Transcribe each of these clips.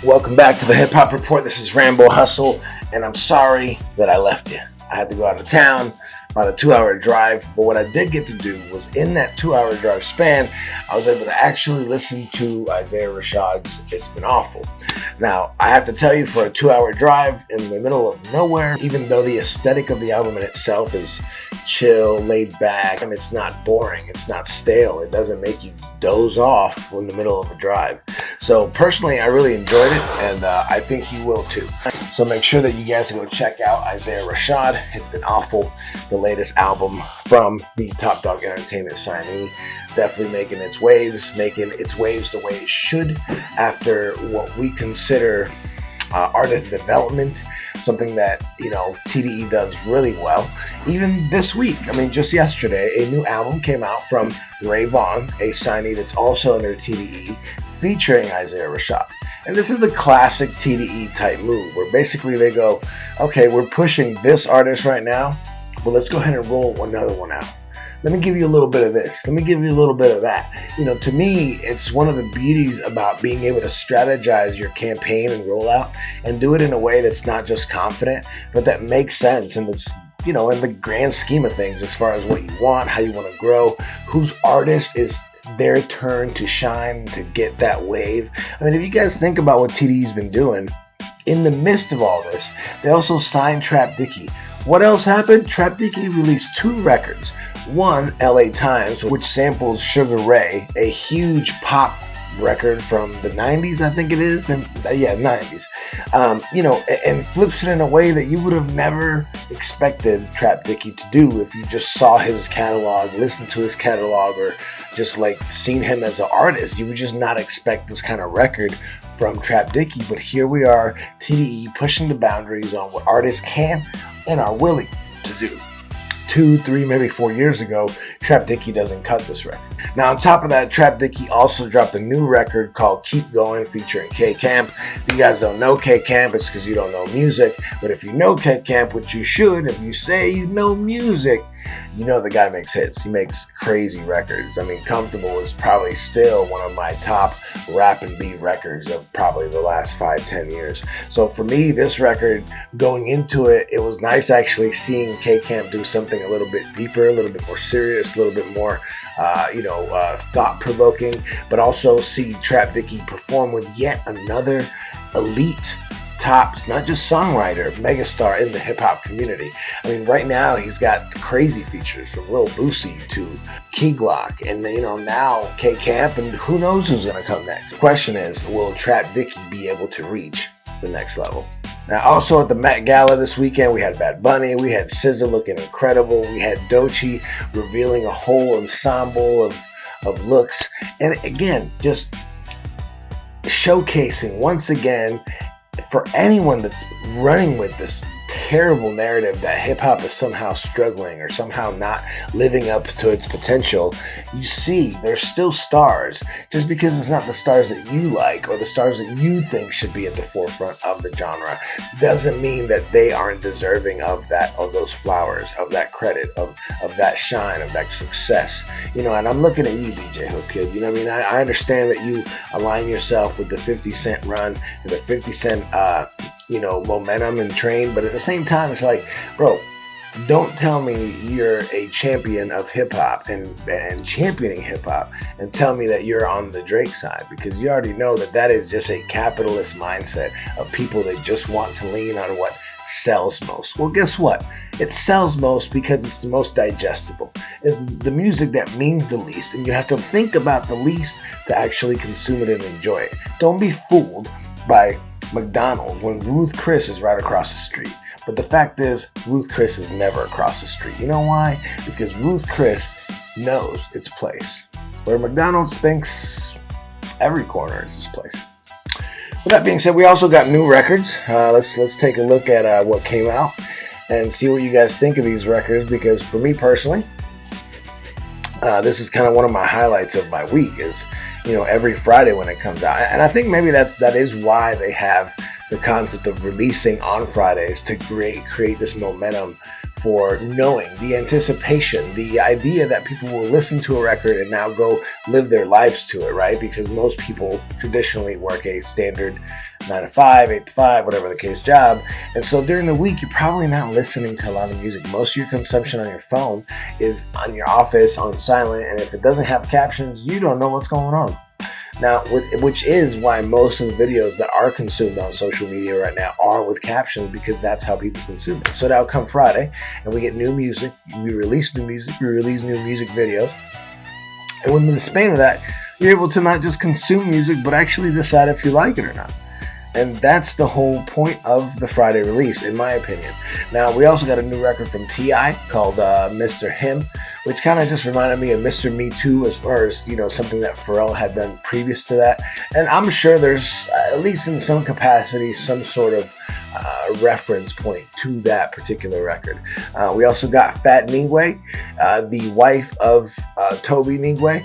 Welcome back to the Hip Hop Report. This is Rambo Hustle, and I'm sorry that I left you. I had to go out of town, about a 2-hour drive, but what I did get to do was in that 2-hour drive span, I was able to actually listen to Isaiah Rashad's It's Been Awful. Now, I have to tell you, for a 2-hour drive in the middle of nowhere, even though the aesthetic of the album in itself is chill, laid back, and it's not boring, it's not stale, it doesn't make you doze off in the middle of a drive. So personally, I really enjoyed it, and I think you will too. So make sure that you guys go check out Isaiah Rashad. It's Been Awful, the latest album from the Top Dog Entertainment signee. Definitely making its waves the way it should after what we consider artist development, something that, TDE does really well. Even this week, just yesterday, a new album came out from ReWind, a signee that's also under TDE, featuring Isaiah Rashad. And this is a classic TDE type move where basically they go, okay, we're pushing this artist right now, but let's go ahead and roll another one out. Let me give you a little bit of this. Let me give you a little bit of that. To me, it's one of the beauties about being able to strategize your campaign and rollout and do it in a way that's not just confident, but that makes sense. And that's, in the grand scheme of things, as far as what you want, how you want to grow, whose artist is their turn to shine, to get that wave. If you guys think about what TDE's been doing, in the midst of all this, they also signed Trap Dicky. What else happened? Trap Dicky released 2 records. One, LA Times, which samples Sugar Ray, a huge pop record from the 90s, I think it is. 90s. And flips it in a way that you would have never expected Trap Dicky to do if you just saw his catalog, listened to his catalog, or just seen him as an artist. You would just not expect this kind of record from Trap Dicky. But here we are, TDE pushing the boundaries on what artists can and are willing to do. 2, 3, maybe 4 years ago, Trap Dicky doesn't cut this record. Now, on top of that, Trap Dicky also dropped a new record called Keep Going, featuring K Camp. If you guys don't know K Camp, it's because you don't know music. But if you know K Camp, which you should, if you say you know music, you know the guy makes hits. He makes crazy records. Comfortable is probably still one of my top rap and beat records of probably the last 5-10 years. So for me, this record, going into it, it was nice actually seeing K Camp do something a little bit deeper, a little bit more serious, a little bit more thought-provoking, but also see Trap Dicky perform with yet another elite top, not just songwriter, megastar in the hip-hop community. Right now he's got crazy features from Lil Boosie to Key Glock, and now K Camp, and who knows who's gonna come next. The question is, will Trap Dicky be able to reach the next level? Now, also at the Met Gala this weekend, we had Bad Bunny, we had SZA looking incredible, we had Doechii revealing a whole ensemble of looks, and again, just showcasing once again, for anyone that's running with this terrible narrative that hip-hop is somehow struggling or somehow not living up to its potential, you see there's still stars. Just because it's not the stars that you like or the stars that you think should be at the forefront of the genre doesn't mean that they aren't deserving of those flowers, of that credit, of that shine, of that success. And I'm looking at you, DJ Hook Kid. I understand that you align yourself with the 50 Cent run and the 50 Cent momentum and train, but at the same time, it's like, bro, don't tell me you're a champion of hip-hop and championing hip-hop and tell me that you're on the Drake side, because you already know that is just a capitalist mindset of people that just want to lean on what sells most. Well, guess what? It sells most because it's the most digestible. It's the music that means the least, and you have to think about the least to actually consume it and enjoy it. Don't be fooled by McDonald's when Ruth Chris is right across the street. But the fact is, Ruth Chris is never across the street. You know why? Because Ruth Chris knows its place, where McDonald's thinks every corner is its place. With that being said, we also got new records. Let's take a look at what came out and see what you guys think of these records, because for me personally, this is kind of one of my highlights of my week is, every Friday when it comes out. And I think maybe that is why they have the concept of releasing on Fridays to create this momentum for knowing, the anticipation, the idea that people will listen to a record and now go live their lives to it, right? Because most people traditionally work a standard 9 to 5, 8 to 5, whatever the case job. And so during the week, you're probably not listening to a lot of music. Most of your consumption on your phone is on your office, on silent. And if it doesn't have captions, you don't know what's going on. Now, which is why most of the videos that are consumed on social media right now are with captions, because that's how people consume it. So now come Friday, and we get new music, we release new music, we release new music videos. And within the span of that, you're able to not just consume music, but actually decide if you like it or not. And that's the whole point of the Friday release, in my opinion. Now, we also got a new record from T.I. called Mr. Him, which kind of just reminded me of Mr. Me Too, as far as, something that Pharrell had done previous to that. And I'm sure there's, at least in some capacity, some sort of reference point to that particular record. We also got Fat Nwigwe, the wife of Toby Nwigwe.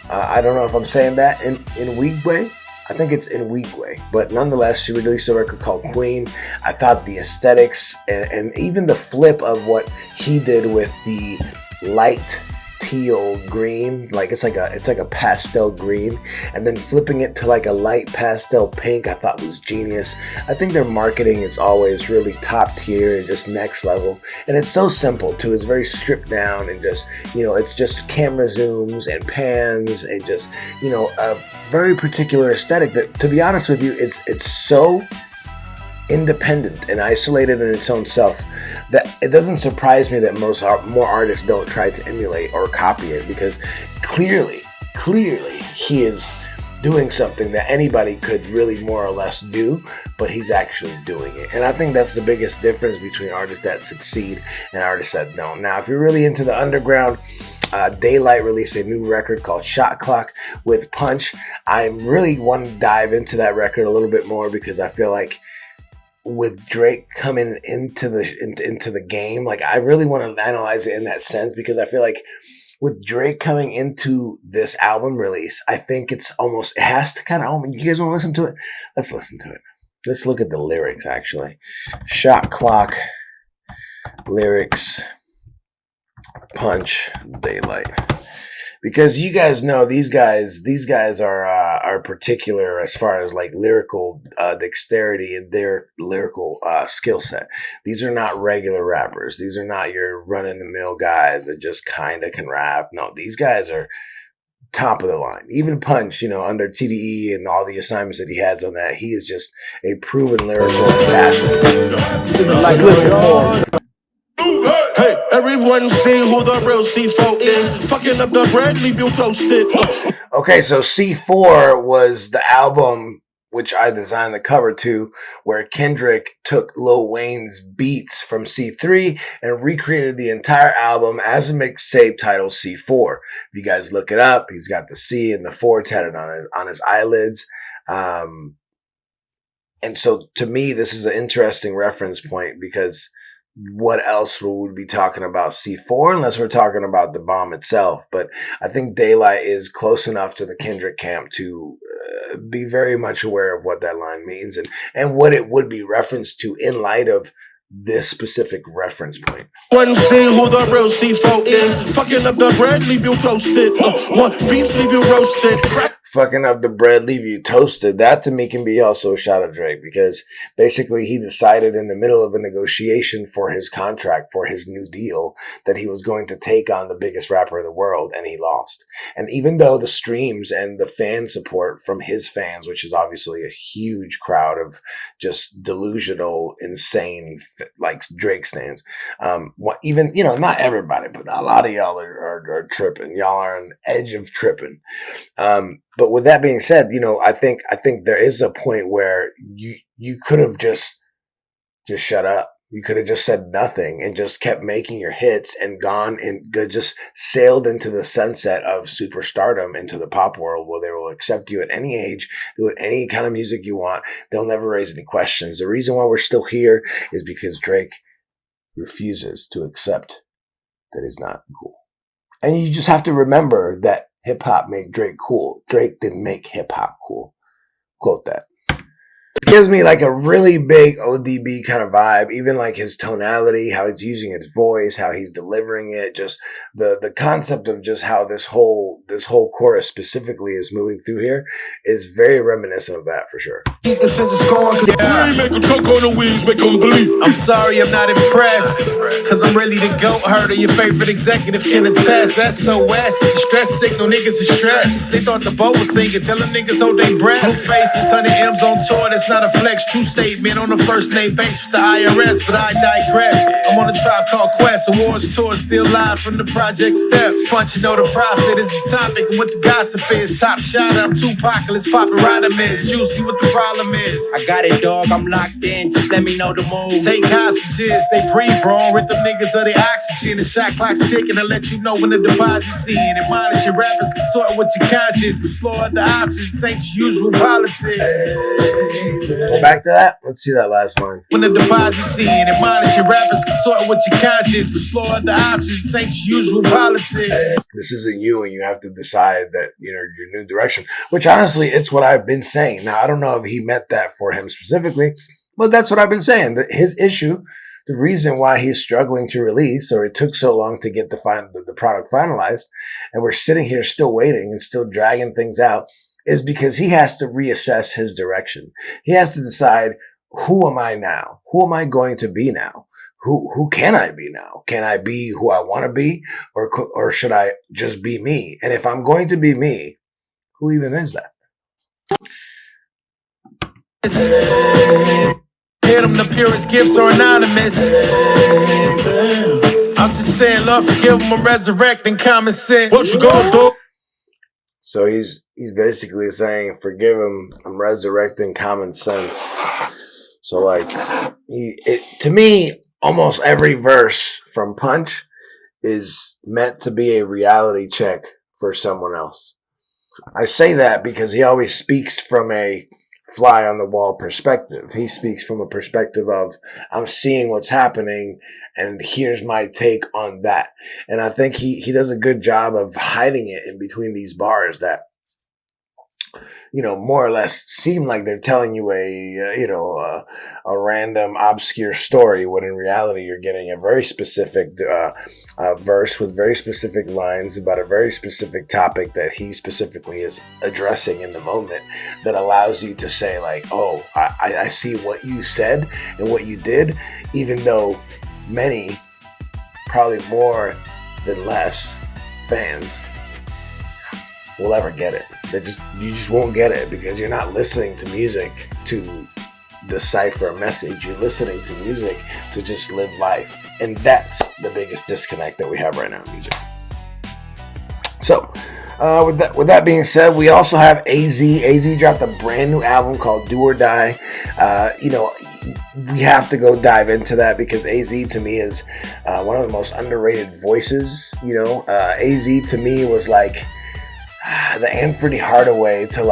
I don't know if I'm saying that in Nwigwe. I think it's Nwigwe, but nonetheless, she released a record called Queen. I thought the aesthetics and even the flip of what he did with the light teal green, like it's like a pastel green, and then flipping it to like a light pastel pink, I thought was genius. I think their marketing is always really top tier and just next level, and it's so simple too. It's very stripped down and just it's just camera zooms and pans and just a very particular aesthetic that, to be honest with you, it's so independent and isolated in its own self that it doesn't surprise me that more artists don't try to emulate or copy it, because clearly he is doing something that anybody could really more or less do, but he's actually doing it. And I think that's the biggest difference between artists that succeed and artists that don't. Now, if you're really into the underground, Daylight released a new record called Shot Clock with Punch. I really want to dive into that record a little bit more, because I feel like with Drake coming into the game, like I really want to analyze it in that sense, because I feel like with Drake coming into this album release, I think it has to kind of, you guys want to listen to it? Let's listen to it. Let's look at the lyrics, actually. Shot Clock, lyrics, Punch, Daylight. Because you guys know these guys are particular as far as like lyrical dexterity and their lyrical skill set. These are not regular rappers. These are not your run-of-the-mill guys that just kind of can rap. No, these guys are top of the line. Even Punch, under TDE and all the assignments that he has on that, he is just a proven lyrical assassin. Let's listen more. Hey, everyone see who the real C4 is. Fucking up the bread, leave you toasted. Okay, so C4 was the album which I designed the cover to, where Kendrick took Lil Wayne's beats from C3 and recreated the entire album as a mixtape titled C4. If you guys look it up, he's got the C and the 4 tatted on his eyelids. And so to me, this is an interesting reference point, because what else would we be talking about C4 unless we're talking about the bomb itself? But I think Daylight is close enough to the Kendrick camp to be very much aware of what that line means and what it would be referenced to in light of this specific reference point. One see who the real C4 is. Fucking up the bread, leave you toasted. One beef, leave you roasted. Fucking up the bread, leave you toasted. That to me can be also a shot at Drake, because basically he decided in the middle of a negotiation for his contract, for his new deal, that he was going to take on the biggest rapper in the world, and he lost. And even though the streams and the fan support from his fans, which is obviously a huge crowd of just delusional, insane, like Drake stands, even, not everybody, but a lot of y'all are tripping. Y'all are on the edge of tripping. But with that being said, I think there is a point where you could have just shut up. You could have just said nothing and just kept making your hits and gone and just sailed into the sunset of superstardom, into the pop world, where they will accept you at any age, do any kind of music you want. They'll never raise any questions. The reason why we're still here is because Drake refuses to accept that he's not cool. And you just have to remember that hip-hop made Drake cool. Drake didn't make hip-hop cool. Quote that. It gives me like a really big ODB kind of vibe, even like his tonality, how he's using his voice, how he's delivering it, just the concept of just how this whole chorus specifically is moving through here is very reminiscent of that for sure. Keep the sentence going, cause make them choke on the wings, make them bleed. I'm sorry, I'm not impressed, cause I'm really the goat herder. Your favorite executive can attest. SOS, the stress signal, niggas is stressed. They thought the boat was singing, tell them niggas hold their breath. Blue faces, 100 M's on tour, that's not a flex. True statement on the first name base with the IRS, but I digress. I'm on a Tribe Called Quest, awards tour, still live from the Project Steps. Fun, you know the profit is the topic, and what the gossip is. Top shot, I'm Tupac, let's pop it right a miss. Juicy, what the problem is. I got it, dog, I'm locked in, just let me know the move. Take hostages, they breathe wrong, rip them niggas of their oxygen. The shot clock's ticking, I'll let you know when the deposit's in. Admonish your rappers, consort with your conscience. Explore the options, ain't your usual politics. Go back to that. Let's see that last line. When the deposit's in, admonish your rappers, consort with your conscience. Explore the options, ain't your usual politics. This isn't you, and you have to decide that, you know, your new direction, which honestly, it's what I've been saying. Now, I don't know if he meant that for him specifically, but that's what I've been saying. That his issue, the reason why he's struggling to release, or it took so long to get the product finalized, and we're sitting here still waiting and still dragging things out, is because he has to reassess his direction. He has to decide, who am I now? Who am I going to be now? Who can I be now? Can I be who I want to be, or should I just be me? And if I'm going to be me, who even is that? Hit them, the purest gifts are anonymous. I'm just saying, Lord, forgive them, I'm resurrecting common sense. What you gonna do? So he's basically saying, forgive him, I'm resurrecting common sense. So like, to me, almost every verse from Punch is meant to be a reality check for someone else. I say that because he always speaks from a fly on the wall perspective. He speaks from a perspective of, I'm seeing what's happening and here's my take on that. And I think he does a good job of hiding it in between these bars that, you know, more or less seem like they're telling you a random obscure story, when in reality you're getting a very specific verse with very specific lines about a very specific topic that he specifically is addressing in the moment, that allows you to say like, oh, I see what you said and what you did, even though many, probably more than less fans will ever get it. You just won't get it, because you're not listening to music to decipher a message. You're listening to music to just live life. And that's the biggest disconnect that we have right now in music. So, with that being said, we also have AZ. AZ dropped a brand new album called Do or Die. We have to go dive into that, because AZ to me is one of the most underrated voices. AZ to me was like the Anthony Hardaway to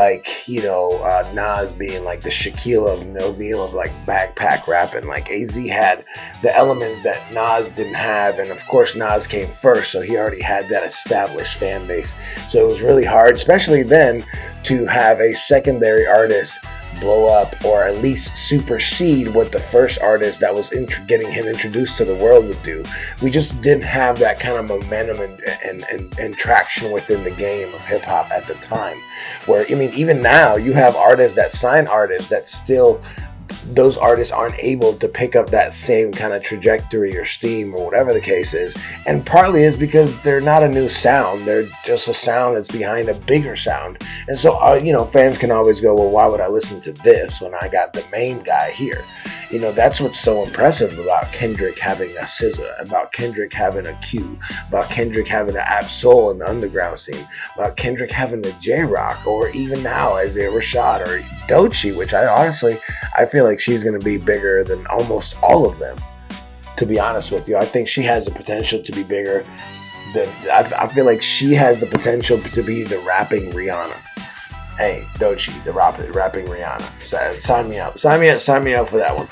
Nas being like the Shaquille O'Neal of like backpack rapping. Like AZ had the elements that Nas didn't have, and of course Nas came first, so he already had that established fan base. So it was really hard, especially then, to have a secondary artist blow up, or at least supersede what the first artist that was getting him introduced to the world would do. We just didn't have that kind of momentum and traction within the game of hip hop at the time. Where, I mean, even now you have artists that sign artists that still, those artists aren't able to pick up that same kind of trajectory or steam or whatever the case is. And partly is because they're not a new sound. They're just a sound that's behind a bigger sound. And so, fans can always go, well, why would I listen to this when I got the main guy here? That's what's so impressive about Kendrick having a SZA, about Kendrick having a Q, about Kendrick having an Ab-Soul in the underground scene, about Kendrick having a J-Rock, or even now Isaiah Rashad or Doechii, which I feel like she's going to be bigger than almost all of them, to be honest with you. I think she has the potential to be bigger than, I feel like she has the potential to be the rapping Rihanna. Hey, Doechii, the rapping Rihanna. Sign me up. Sign me up for that one.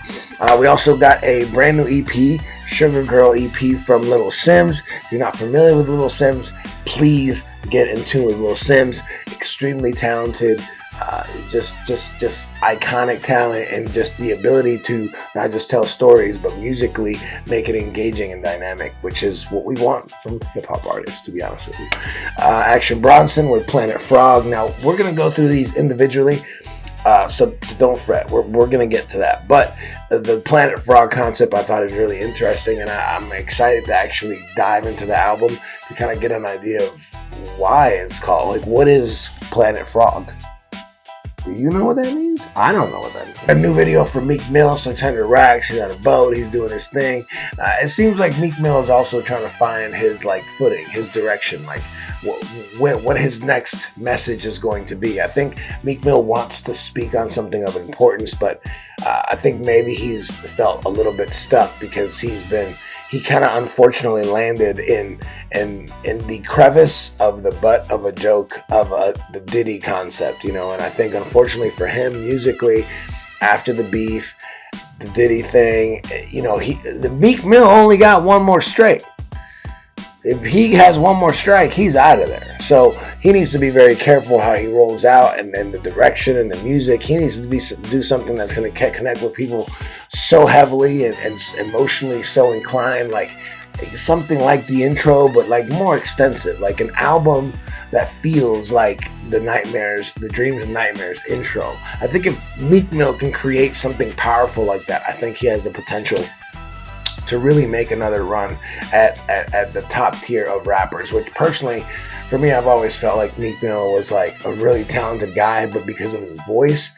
We also got a brand new EP, Sugar Girl EP from Little Simz. If you're not familiar with Little Simz, please get in tune with Little Simz. Extremely talented just iconic talent, and just the ability to not just tell stories but musically make it engaging and dynamic, which is what we want from hip-hop artists, to be honest with you. Action Bronson with Planet Frog. Now we're gonna go through these individually, so don't fret, we're gonna get to that. But the Planet Frog concept I thought is really interesting, and I'm excited to actually dive into the album to kind of get an idea of why it's called, like, what is Planet Frog? Do you know what that means? I don't know what that means. A new video for Meek Mill, 600 racks. He's on a boat. He's doing his thing. It seems like Meek Mill is also trying to find his footing, his direction, what his next message is going to be. I think Meek Mill wants to speak on something of importance, but I think maybe he's felt a little bit stuck because he kind of unfortunately landed in the crevice of the butt of a joke of the Diddy concept, and I think unfortunately for him musically, after the beef, the Diddy thing, the Meek Mill only got one more strike. If he has one more strike, he's out of there. So he needs to be very careful how he rolls out, and the direction and the music. He needs to do something that's going to connect with people so heavily and emotionally so inclined, like something like the intro, but more extensive, like an album that feels like the Dreams and Nightmares intro. I think if Meek Mill can create something powerful like that, I think he has the potential to really make another run at the top tier of rappers, which personally, for me, I've always felt like Meek Mill was a really talented guy, but because of his voice,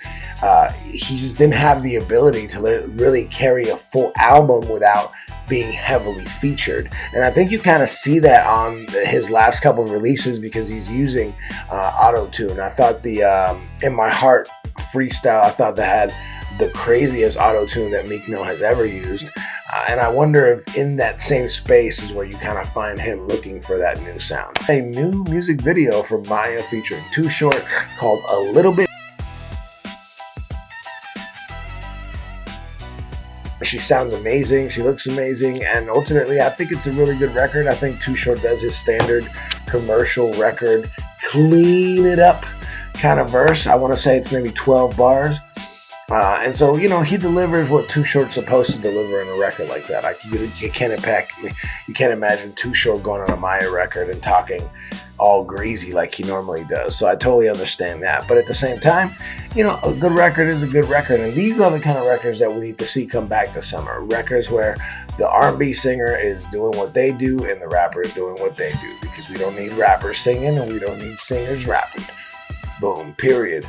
he just didn't have the ability to really carry a full album without being heavily featured. And I think you kind of see that on his last couple of releases because he's using auto-tune. I thought the In My Heart freestyle, I thought that had the craziest auto-tune that Meek Mill has ever used. And I wonder if in that same space is where you kind of find him looking for that new sound. A new music video for Maya featuring Too Short called A Little Bit. She sounds amazing, she looks amazing, and ultimately I think it's a really good record. I think Too Short does his standard commercial record, clean it up kind of verse. I want to say it's maybe 12 bars. And so, he delivers what Too Short's supposed to deliver in a record like that. You can't imagine Too Short going on a Maya record and talking all greasy like he normally does. So I totally understand that. But at the same time, a good record is a good record. And these are the kind of records that we need to see come back this summer. Records where the R&B singer is doing what they do and the rapper is doing what they do. Because we don't need rappers singing and we don't need singers rapping. Boom, period.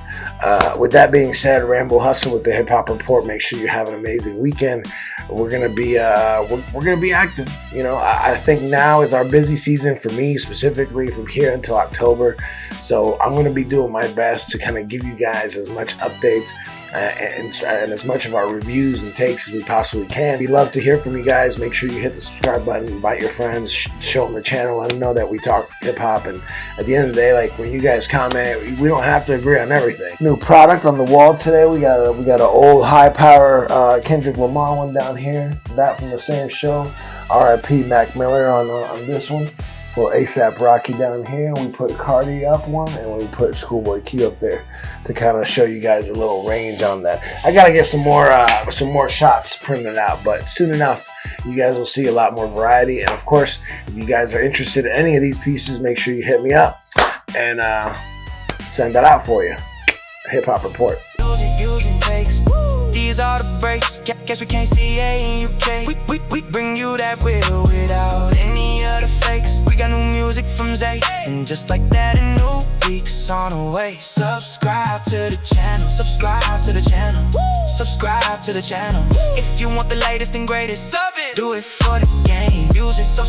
With that being said, Rambo Hustle with the Hip Hop Report. Make sure you have an amazing weekend. We're gonna be we're gonna be active. I think now is our busy season for me, specifically from here until October. So I'm gonna be doing my best to kind of give you guys as much updates and as much of our reviews and takes as we possibly can. We love to hear from you guys. Make sure you hit the subscribe button, invite your friends, show them the channel, let them know that we talk hip hop. And at the end of the day, when you guys comment, we don't have to agree on everything. New product on the wall today. We got an old high power Kendrick Lamar one down here. That from the same show. R.I.P. Mac Miller on this one. Well, ASAP Rocky down here. We put Cardi up one, and we put Schoolboy Q up there to kind of show you guys a little range on that. I gotta get some more shots printed out, but soon enough, you guys will see a lot more variety. And of course, if you guys are interested in any of these pieces, make sure you hit me up and send that out for you. Hip Hop Report. Using takes. These are the breaks. Guess we can't see A in UK. We bring you that will without any other fakes. We got new music from Zay, and just like that, a new week's on the way. Subscribe to the channel. Subscribe to the channel. Subscribe to the channel. If you want the latest and greatest, sub it. Do it for the game. Music so